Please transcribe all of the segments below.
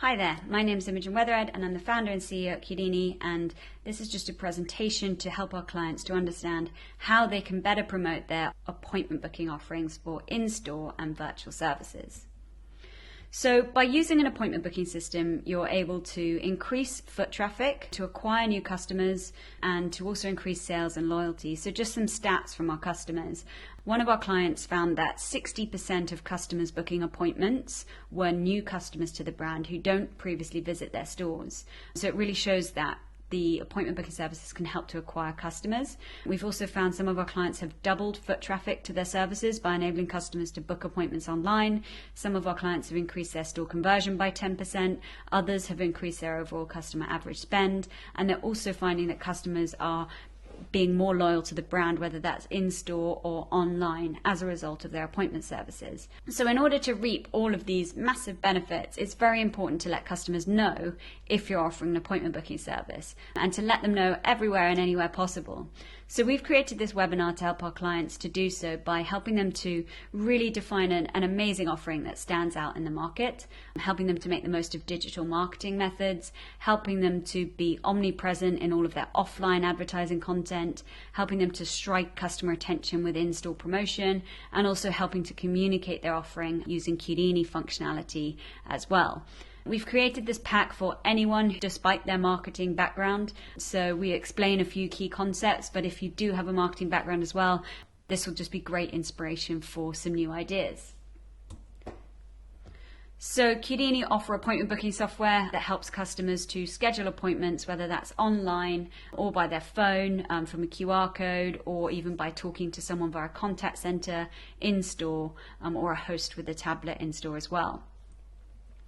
Hi there, my name is Imogen Weatherhead and I'm the founder and CEO at Qudini, and this is just a presentation to help our clients to understand how they can better promote their appointment booking offerings for in-store and virtual services. So by using an appointment booking system, you're able to increase foot traffic, to acquire new customers, and to also increase sales and loyalty. So just some stats from our customers. One of our clients found that 60% of customers booking appointments were new customers to the brand who don't previously visit their stores. So it really shows that the appointment booking services can help to acquire customers. We've also found some of our clients have doubled foot traffic to their services by enabling customers to book appointments online. Some of our clients have increased their store conversion by 10%. Others have increased their overall customer average spend. And they're also finding that customers are being more loyal to the brand, whether that's in-store or online, as a result of their appointment services. So in order to reap all of these massive benefits, it's very important to let customers know if you're offering an appointment booking service and to let them know everywhere and anywhere possible. So we've created this webinar to help our clients to do so by helping them to really define an amazing offering that stands out in the market, helping them to make the most of digital marketing methods, helping them to be omnipresent in all of their offline advertising content, helping them to strike customer attention with in-store promotion, and also helping to communicate their offering using Qudini functionality as well. We've created this pack for anyone despite their marketing background. So we explain a few key concepts, but if you do have a marketing background as well, this will just be great inspiration for some new ideas. So Qudini offer appointment booking software that helps customers to schedule appointments, whether that's online or by their phone from a QR code, or even by talking to someone via a contact center in store or a host with a tablet in store as well.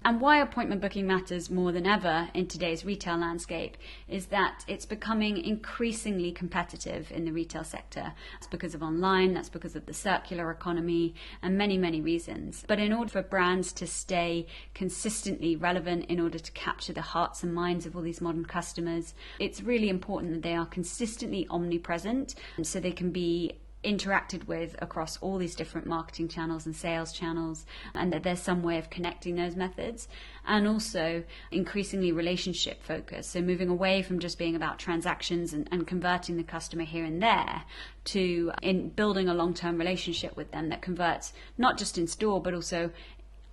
And why appointment booking matters more than ever in today's retail landscape is that it's becoming increasingly competitive in the retail sector. That's because of online, that's because of the circular economy, and many, many reasons. But in order for brands to stay consistently relevant, in order to capture the hearts and minds of all these modern customers, it's really important that they are consistently omnipresent so they can be interacted with across all these different marketing channels and sales channels, and that there's some way of connecting those methods, and also increasingly relationship focused, so moving away from just being about transactions and converting the customer here and there to in building a long-term relationship with them that converts not just in store but also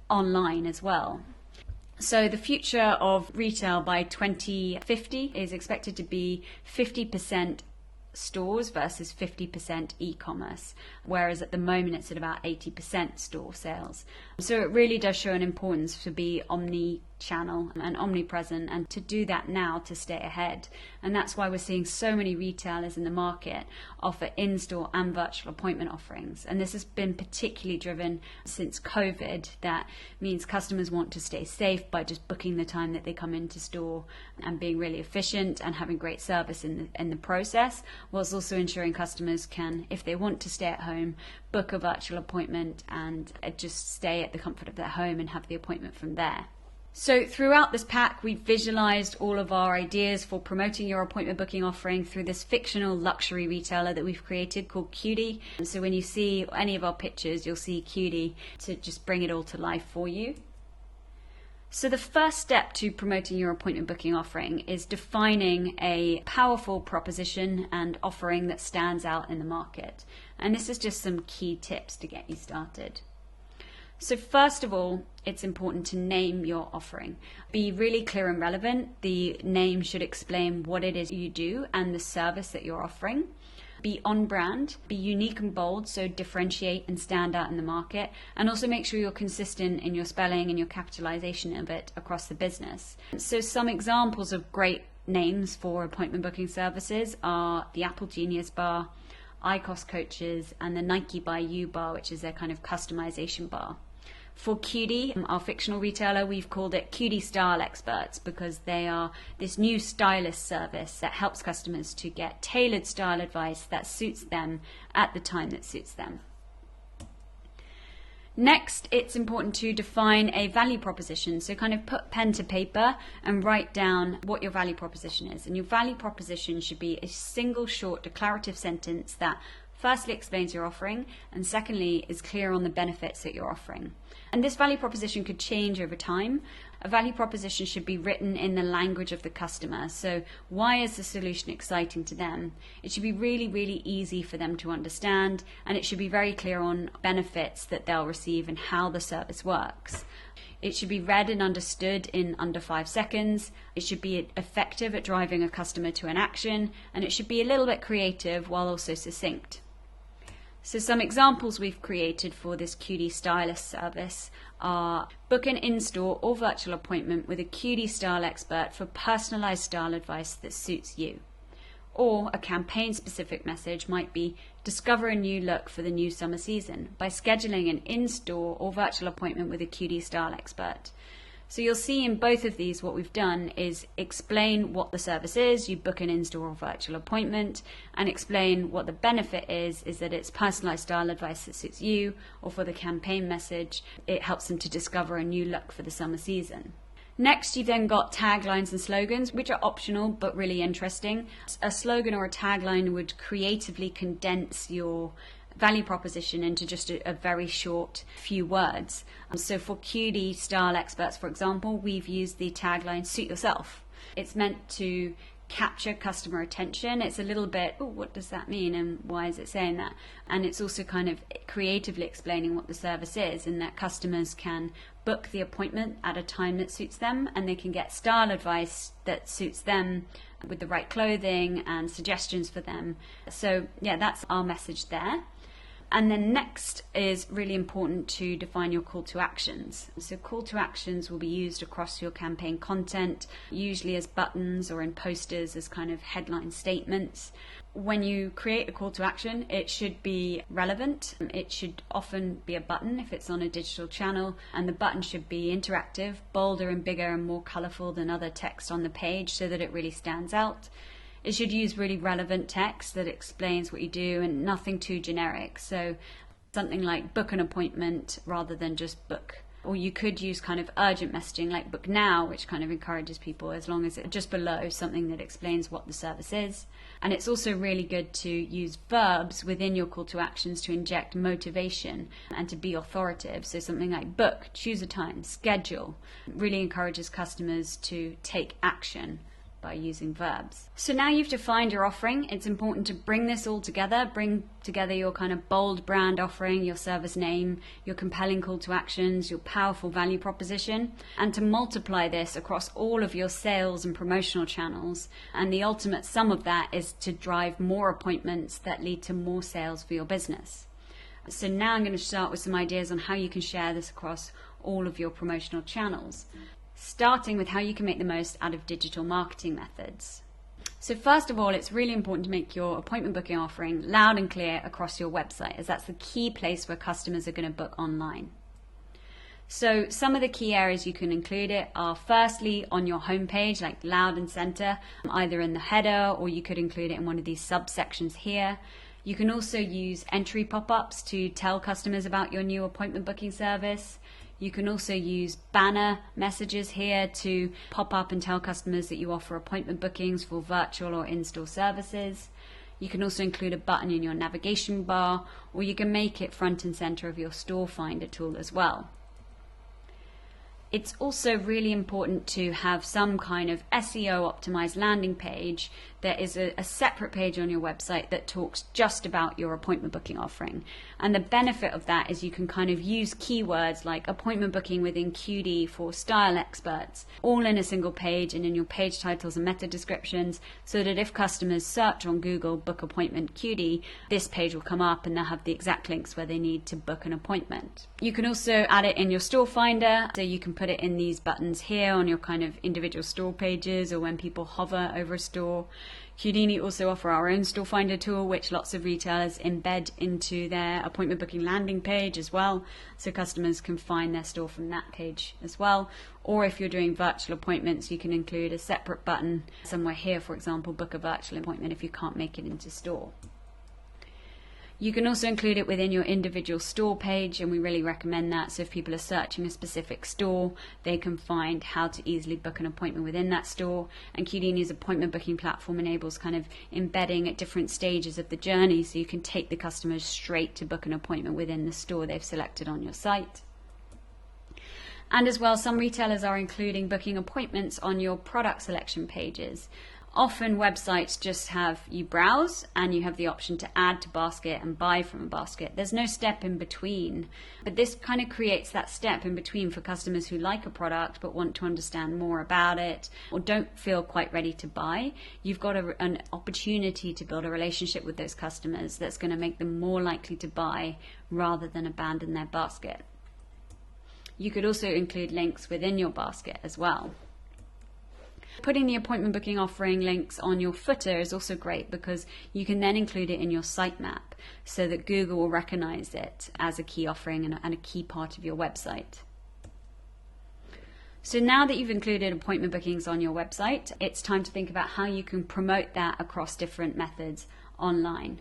online as well. So the future of retail by 2050 is expected to be 50% stores versus 50% e-commerce, whereas at the moment it's at about 80% store sales. So it really does show an importance to be omni-channel and omnipresent, and to do that now to stay ahead. And that's why we're seeing so many retailers in the market offer in-store and virtual appointment offerings. And this has been particularly driven since COVID. That means customers want to stay safe by just booking the time that they come into store and being really efficient and having great service in the process, whilst also ensuring customers can, if they want to stay at home, book a virtual appointment and just stay at the comfort of their home and have the appointment from there. So throughout this pack, we've visualized all of our ideas for promoting your appointment booking offering through this fictional luxury retailer that we've created called Qudi. And so when you see any of our pictures, you'll see Qudi to just bring it all to life for you. So the first step to promoting your appointment booking offering is defining a powerful proposition and offering that stands out in the market. And this is just some key tips to get you started. So first of all, it's important to name your offering. Be really clear and relevant. The name should explain what it is you do and the service that you're offering. Be on brand, be unique and bold, so differentiate and stand out in the market, and also make sure you're consistent in your spelling and your capitalization of it across the business. So some examples of great names for appointment booking services are the Apple Genius Bar, ICOS Coaches, and the Nike by You Bar, which is their kind of customization bar. For Qudi, our fictional retailer, we've called it Qudi Style Experts because they are this new stylist service that helps customers to get tailored style advice that suits them at the time that suits them. Next, it's important to define a value proposition. So kind of put pen to paper and write down what your value proposition is. And your value proposition should be a single short declarative sentence that firstly explains your offering, and secondly is clear on the benefits that you're offering. And this value proposition could change over time. a value proposition should be written in the language of the customer. So why is the solution exciting to them? It should be really, really easy for them to understand, and it should be very clear on benefits that they'll receive and how the service works. It should be read and understood in under 5 seconds. It should be effective at driving a customer to an action, and it should be a little bit creative while also succinct. So some examples we've created for this Qudini stylist service are: book an in-store or virtual appointment with a Qudini style expert for personalized style advice that suits you. Or a campaign-specific message might be: discover a new look for the new summer season by scheduling an in-store or virtual appointment with a Qudini style expert. So you'll see in both of these what we've done is explain what the service is. You book an in-store or virtual appointment, and explain what the benefit is that it's personalized style advice that suits you, or for the campaign message, it helps them to discover a new look for the summer season. Next, you've then got taglines and slogans, which are optional but really interesting. A slogan or a tagline would creatively condense your value proposition into just a very short few words. So for Qudini style experts, for example, we've used the tagline "Suit Yourself." It's meant to capture customer attention. It's a little bit, oh, what does that mean and why is it saying that? And it's also kind of creatively explaining what the service is, and that customers can book the appointment at a time that suits them, and they can get style advice that suits them with the right clothing and suggestions for them. So yeah, that's our message there. And then next is really important to define your call to actions. So call to actions will be used across your campaign content, usually as buttons or in posters as kind of headline statements. When you create a call to action, it should be relevant. It should often be a button if it's on a digital channel, and the button should be interactive, bolder and bigger and more colourful than other text on the page so that it really stands out. It should use really relevant text that explains what you do and nothing too generic. So something like book an appointment rather than just book. Or you could use kind of urgent messaging like book now, which kind of encourages people, as long as it's just below something that explains what the service is. And it's also really good to use verbs within your call to actions to inject motivation and to be authoritative. So something like book, choose a time, schedule, really encourages customers to take action by using verbs. So now you've defined your offering, it's important to bring this all together, bring together your kind of bold brand offering, your service name, your compelling call to actions, your powerful value proposition, and to multiply this across all of your sales and promotional channels. And the ultimate sum of that is to drive more appointments that lead to more sales for your business. So now I'm going to start with some ideas on how you can share this across all of your promotional channels, starting with how you can make the most out of digital marketing methods. So first of all, it's really important to make your appointment booking offering loud and clear across your website, as that's the key place where customers are going to book online. So some of the key areas you can include it are firstly on your homepage, like loud and center, either in the header, or you could include it in one of these subsections here. You can also use entry pop-ups to tell customers about your new appointment booking service. You can also use banner messages here to pop up and tell customers that you offer appointment bookings for virtual or in-store services. You can also include a button in your navigation bar, or you can make it front and center of your store finder tool as well. It's also really important to have some kind of SEO optimized landing page. There is a separate page on your website that talks just about your appointment booking offering. And the benefit of that is you can kind of use keywords like appointment booking within Qudini for style experts, all in a single page and in your page titles and meta descriptions, so that if customers search on Google book appointment Qudini, this page will come up and they'll have the exact links where they need to book an appointment. You can also add it in your store finder, so you can put it in these buttons here on your kind of individual store pages or when people hover over a store. Qudini also offer our own store finder tool, which lots of retailers embed into their appointment booking landing page as well, so customers can find their store from that page as well. Or if you're doing virtual appointments, you can include a separate button somewhere here, for example, book a virtual appointment if you can't make it into store. You can also include it within your individual store page, and we really recommend that. So if people are searching a specific store, they can find how to easily book an appointment within that store. And Qudini's appointment booking platform enables kind of embedding at different stages of the journey, so you can take the customers straight to book an appointment within the store they've selected on your site. And as well, some retailers are including booking appointments on your product selection pages. Often websites just have you browse and you have the option to add to basket and buy from a basket. There's no step in between, but this kind of creates that step in between for customers who like a product but want to understand more about it or don't feel quite ready to buy. You've got an opportunity to build a relationship with those customers that's going to make them more likely to buy rather than abandon their basket. You could also include links within your basket as well. Putting the appointment booking offering links on your footer is also great because you can then include it in your sitemap so that Google will recognize it as a key offering and a key part of your website. So now that you've included appointment bookings on your website, it's time to think about how you can promote that across different methods online.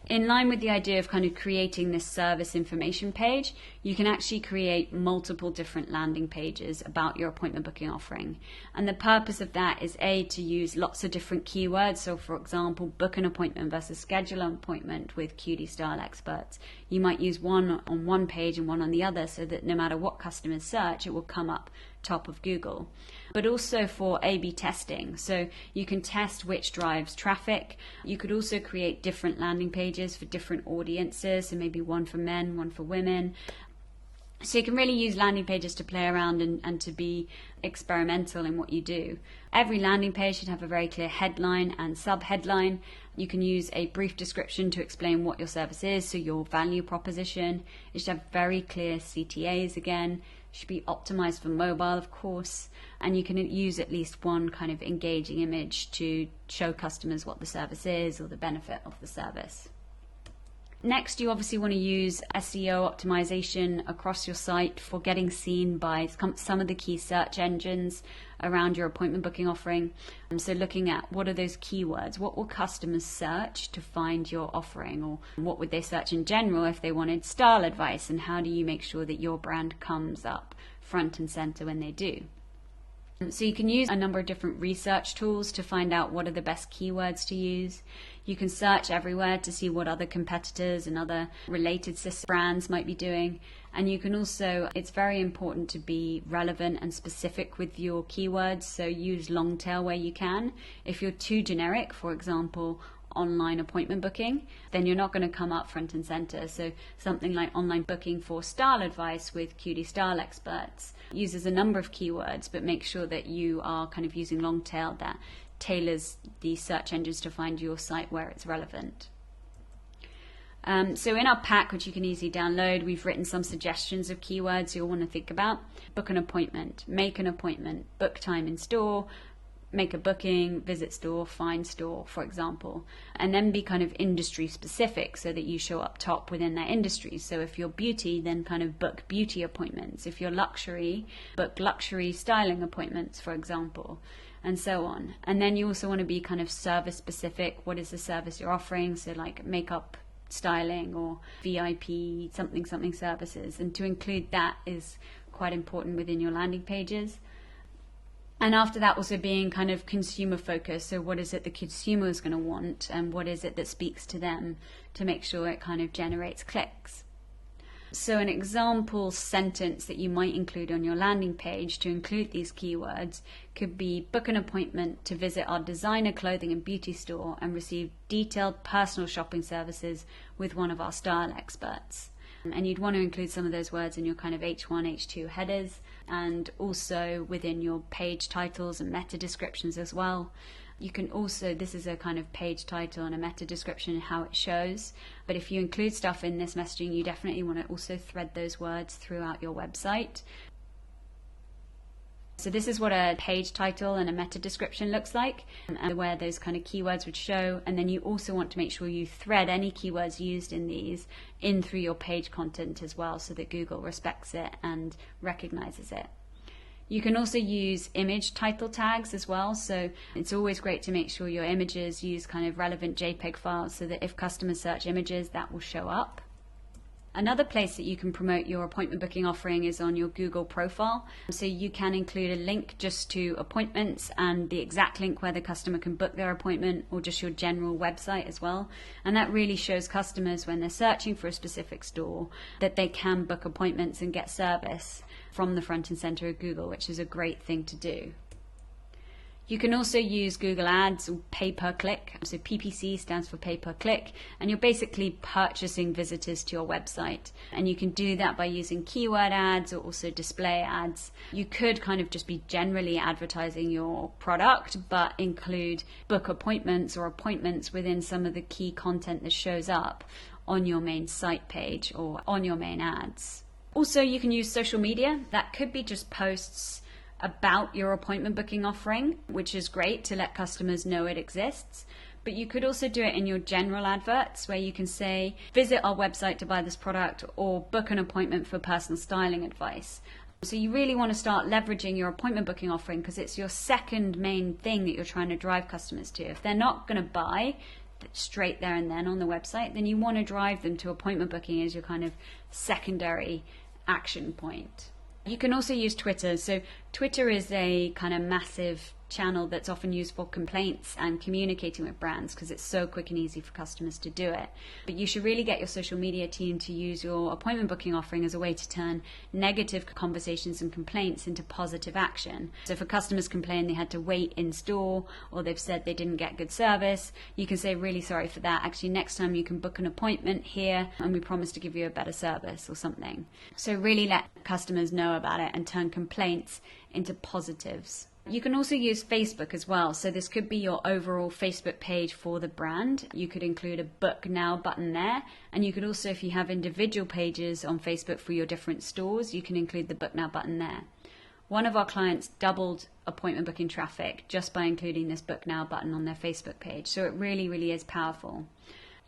In line with the idea of kind of creating this service information page, you can actually create multiple different landing pages about your appointment booking offering. And the purpose of that is to use lots of different keywords. So for example, book an appointment versus schedule an appointment with Qudini style experts. You might use one on one page and one on the other so that no matter what customers search, it will come up top of Google. But also for A/B testing. So you can test which drives traffic. You could also create different landing pages for different audiences. So maybe one for men, one for women. So you can really use landing pages to play around and to be experimental in what you do. Every landing page should have a very clear headline and sub-headline. You can use a brief description to explain what your service is, so your value proposition. It should have very clear CTAs again. It should be optimized for mobile, of course. And you can use at least one kind of engaging image to show customers what the service is or the benefit of the service. Next, you obviously want to use SEO optimization across your site for getting seen by some of the key search engines around your appointment booking offering. So looking at what are those keywords, what will customers search to find your offering, or what would they search in general if they wanted style advice, and how do you make sure that your brand comes up front and center when they do. So you can use a number of different research tools to find out what are the best keywords to use. You can search everywhere to see what other competitors and other related sister brands might be doing. And you can also, it's very important to be relevant and specific with your keywords. So use long tail where you can. If you're too generic, for example, online appointment booking, then you're not going to come up front and center. So something like online booking for style advice with Qudini style experts uses a number of keywords, but make sure that you are kind of using long tail that tailors the search engines to find your site where it's relevant. So in our pack, which you can easily download, we've written some suggestions of keywords you'll want to think about. Book an appointment, make an appointment, book time in store, make a booking, visit store, find store, for example, and then be kind of industry specific so that you show up top within that industry. So if you're beauty, then kind of book beauty appointments. If you're luxury, book luxury styling appointments, for example, and so on. And then you also want to be kind of service specific. What is the service you're offering? So like makeup, styling, or VIP, something services. And to include that is quite important within your landing pages. And after that, also being kind of consumer focused. So what is it the consumer is going to want, and what is it that speaks to them, to make sure it kind of generates clicks. So an example sentence that you might include on your landing page to include these keywords could be: book an appointment to visit our designer clothing and beauty store and receive detailed personal shopping services with one of our style experts. And you'd want to include some of those words in your kind of H1, H2 headers, and also within your page titles and meta descriptions as well. You can also, this is a kind of page title and a meta description and how it shows, but if you include stuff in this messaging, you definitely want to also thread those words throughout your website. So this is what a page title and a meta description looks like, and where those kind of keywords would show. And then you also want to make sure you thread any keywords used in these in through your page content as well, so that Google respects it and recognizes it. You can also use image title tags as well. So it's always great to make sure your images use kind of relevant JPEG files so that if customers search images, that will show up. Another place that you can promote your appointment booking offering is on your Google profile. So you can include a link just to appointments and the exact link where the customer can book their appointment, or just your general website as well. And that really shows customers when they're searching for a specific store that they can book appointments and get service from the front and center of Google, which is a great thing to do. You can also use Google Ads or pay per click. So PPC stands for pay per click, and you're basically purchasing visitors to your website. And you can do that by using keyword ads or also display ads. You could kind of just be generally advertising your product, but include book appointments or appointments within some of the key content that shows up on your main site page or on your main ads. Also, you can use social media. That could be just posts about your appointment booking offering, which is great to let customers know it exists. But you could also do it in your general adverts, where you can say, visit our website to buy this product, or book an appointment for personal styling advice. So you really want to start leveraging your appointment booking offering, because it's your second main thing that you're trying to drive customers to. If they're not going to buy straight there and then on the website, then you want to drive them to appointment booking as your kind of secondary action point. You can also use Twitter. So Twitter is a kind of massive channel that's often used for complaints and communicating with brands, because it's so quick and easy for customers to do it. But you should really get your social media team to use your appointment booking offering as a way to turn negative conversations and complaints into positive action. So if a customer's complained they had to wait in store, or they've said they didn't get good service, you can say, really sorry for that. Actually, next time you can book an appointment here and we promise to give you a better service or something. So really let customers know about it and turn complaints into positives. You can also use Facebook as well. So this could be your overall Facebook page for the brand. You could include a book now button there. And you could also, if you have individual pages on Facebook for your different stores, you can include the book now button there. One of our clients doubled appointment booking traffic just by including this book now button on their Facebook page. So it really, really is powerful.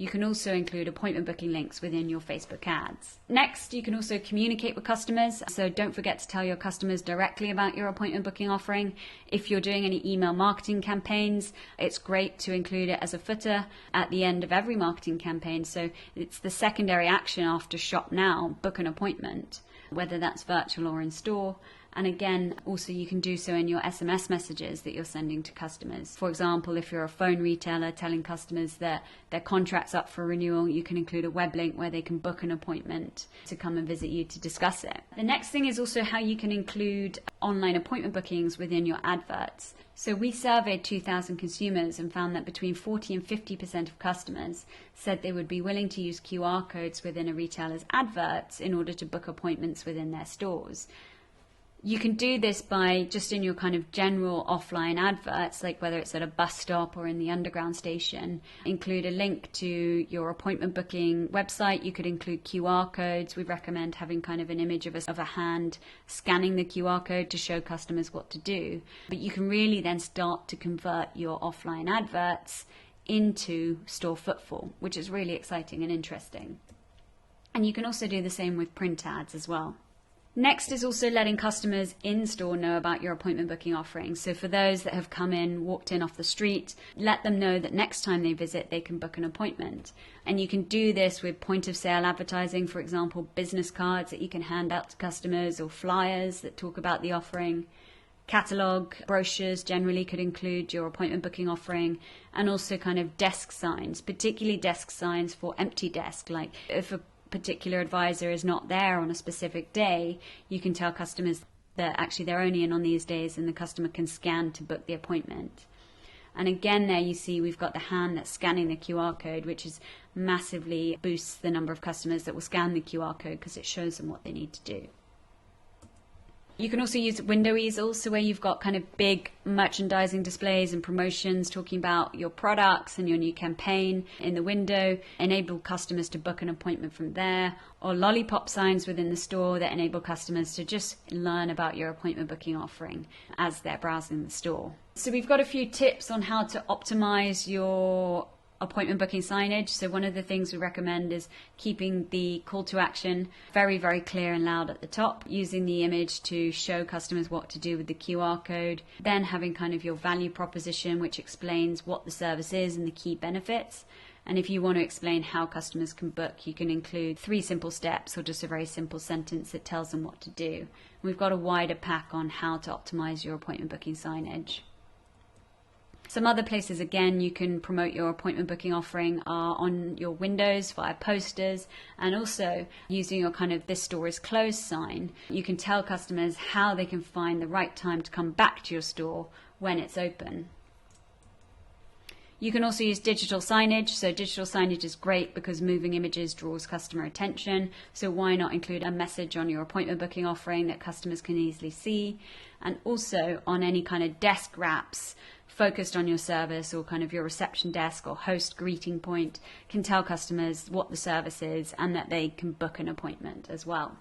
You can also include appointment booking links within your Facebook ads. Next, you can also communicate with customers. So don't forget to tell your customers directly about your appointment booking offering. If you're doing any email marketing campaigns, it's great to include it as a footer at the end of every marketing campaign. So it's the secondary action after shop now, book an appointment, whether that's virtual or in store. And again, also you can do so in your SMS messages that you're sending to customers. For example, if you're a phone retailer telling customers that their contract's up for renewal, you can include a web link where they can book an appointment to come and visit you to discuss it. The next thing is also how you can include online appointment bookings within your adverts. So we surveyed 2,000 consumers and found that between 40 and 50% of customers said they would be willing to use QR codes within a retailer's adverts in order to book appointments within their stores. You can do this by just in your kind of general offline adverts, like whether it's at a bus stop or in the underground station, include a link to your appointment booking website. You could include QR codes. We recommend having kind of an image of a hand scanning the QR code to show customers what to do. But you can really then start to convert your offline adverts into store footfall, which is really exciting and interesting. And you can also do the same with print ads as well. Next is also letting customers in store know about your appointment booking offering. So for those that have come in, walked in off the street, let them know that next time they visit, they can book an appointment. And you can do this with point of sale advertising, for example, business cards that you can hand out to customers, or flyers that talk about the offering. Catalogue, brochures generally could include your appointment booking offering, and also kind of desk signs, particularly desk signs for empty desk. Like if a particular advisor is not there on a specific day, you can tell customers that actually they're only in on these days, and the customer can scan to book the appointment. And again, there you see we've got the hand that's scanning the QR code, which is massively boosts the number of customers that will scan the QR code because it shows them what they need to do. You can also use window easels, so where you've got kind of big merchandising displays and promotions talking about your products and your new campaign in the window, enable customers to book an appointment from there, or lollipop signs within the store that enable customers to just learn about your appointment booking offering as they're browsing the store. So we've got a few tips on how to optimize your appointment booking signage. So one of the things we recommend is keeping the call to action very, very clear and loud at the top, using the image to show customers what to do with the QR code, then having kind of your value proposition, which explains what the service is and the key benefits, And if you want to explain how customers can book, you can include 3 simple steps or just a very simple sentence that tells them what to do. We've got a wider pack on how to optimize your appointment booking signage. Some other places, again, you can promote your appointment booking offering are on your windows via posters, and also using your kind of "this store is closed" sign. You can tell customers how they can find the right time to come back to your store when it's open. You can also use digital signage. So digital signage is great because moving images draws customer attention. So why not include a message on your appointment booking offering that customers can easily see? And also on any kind of desk wraps focused on your service, or kind of your reception desk or host greeting point, can tell customers what the service is and that they can book an appointment as well.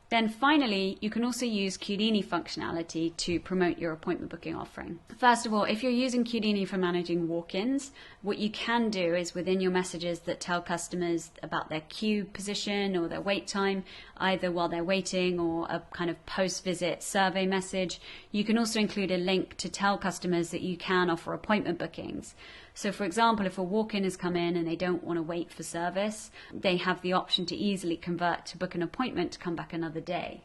Then finally, you can also use Qudini functionality to promote your appointment booking offering. First of all, if you're using Qudini for managing walk-ins, what you can do is within your messages that tell customers about their queue position or their wait time, either while they're waiting or a kind of post-visit survey message, you can also include a link to tell customers that you can offer appointment bookings. So for example, if a walk-in has come in and they don't want to wait for service, they have the option to easily convert to book an appointment to come back another day.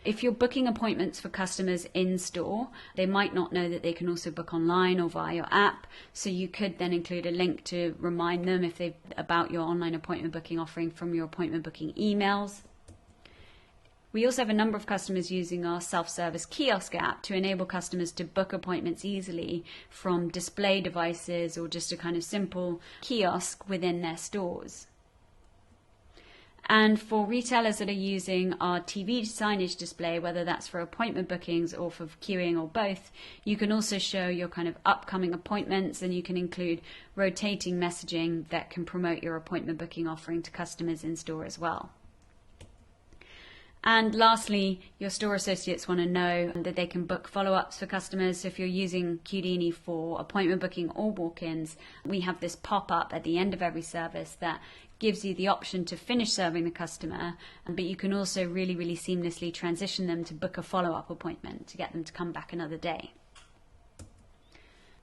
If you're booking appointments for customers in store, they might not know that they can also book online or via your app. So you could then include a link to remind them about your online appointment booking offering from your appointment booking emails. We also have a number of customers using our self-service kiosk app to enable customers to book appointments easily from display devices or just a kind of simple kiosk within their stores. And for retailers that are using our TV signage display, whether that's for appointment bookings or for queuing or both, you can also show your kind of upcoming appointments, and you can include rotating messaging that can promote your appointment booking offering to customers in store as well. And lastly, your store associates want to know that they can book follow-ups for customers. So if you're using Qudini for appointment booking or walk-ins, we have this pop-up at the end of every service that gives you the option to finish serving the customer, but you can also really seamlessly transition them to book a follow-up appointment to get them to come back another day.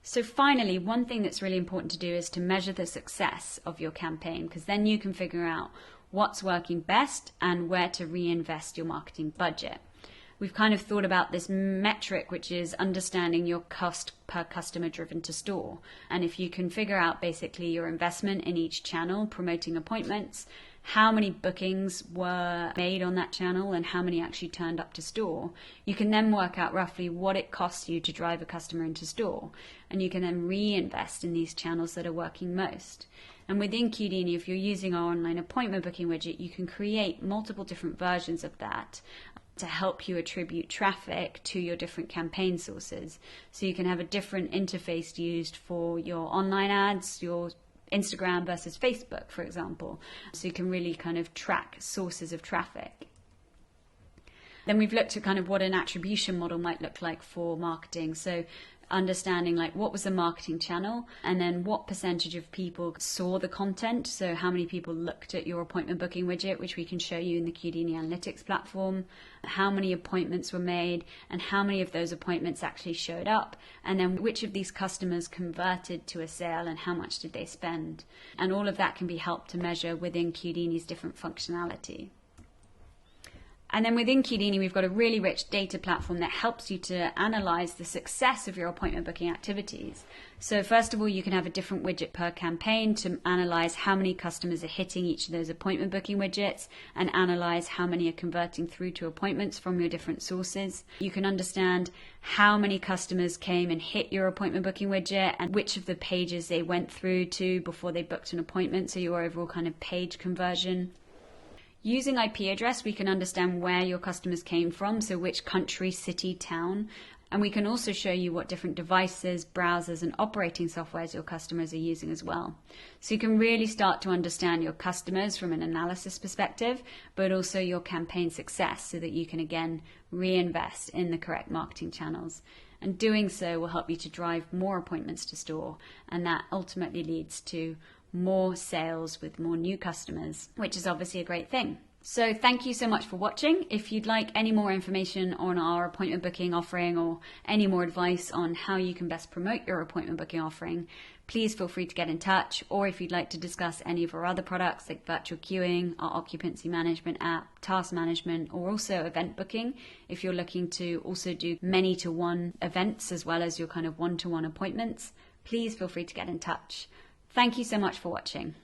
So finally, one thing that's really important to do is to measure the success of your campaign, because then you can figure out what's working best and where to reinvest your marketing budget. We've kind of thought about this metric, which is understanding your cost per customer driven to store. And if you can figure out basically your investment in each channel, promoting appointments, how many bookings were made on that channel and how many actually turned up to store, you can then work out roughly what it costs you to drive a customer into store. And you can then reinvest in these channels that are working most. And within Qudini, if you're using our online appointment booking widget, you can create multiple different versions of that to help you attribute traffic to your different campaign sources. So you can have a different interface used for your online ads, your Instagram versus Facebook, for example. So you can really kind of track sources of traffic. Then we've looked at kind of what an attribution model might look like for marketing. So understanding like what was the marketing channel, and then what percentage of people saw the content. So how many people looked at your appointment booking widget, which we can show you in the Qudini Analytics platform, how many appointments were made, and how many of those appointments actually showed up, and then which of these customers converted to a sale and how much did they spend. And all of that can be helped to measure within Qudini's different functionality. And then within Qudini, we've got a really rich data platform that helps you to analyze the success of your appointment booking activities. So first of all, you can have a different widget per campaign to analyze how many customers are hitting each of those appointment booking widgets and analyze how many are converting through to appointments from your different sources. You can understand how many customers came and hit your appointment booking widget and which of the pages they went through to before they booked an appointment, so your overall kind of page conversion. Using IP address, we can understand where your customers came from, so which country, city, town, and we can also show you what different devices, browsers, and operating softwares your customers are using as well. So you can really start to understand your customers from an analysis perspective, but also your campaign success, so that you can again reinvest in the correct marketing channels. And doing so will help you to drive more appointments to store, and that ultimately leads to more sales with more new customers, which is obviously a great thing. So thank you so much for watching. If you'd like any more information on our appointment booking offering or any more advice on how you can best promote your appointment booking offering, please feel free to get in touch. Or if you'd like to discuss any of our other products like virtual queuing, our occupancy management app, task management, or also event booking, if you're looking to also do many-to-one events as well as your kind of one-to-one appointments, please feel free to get in touch. Thank you so much for watching.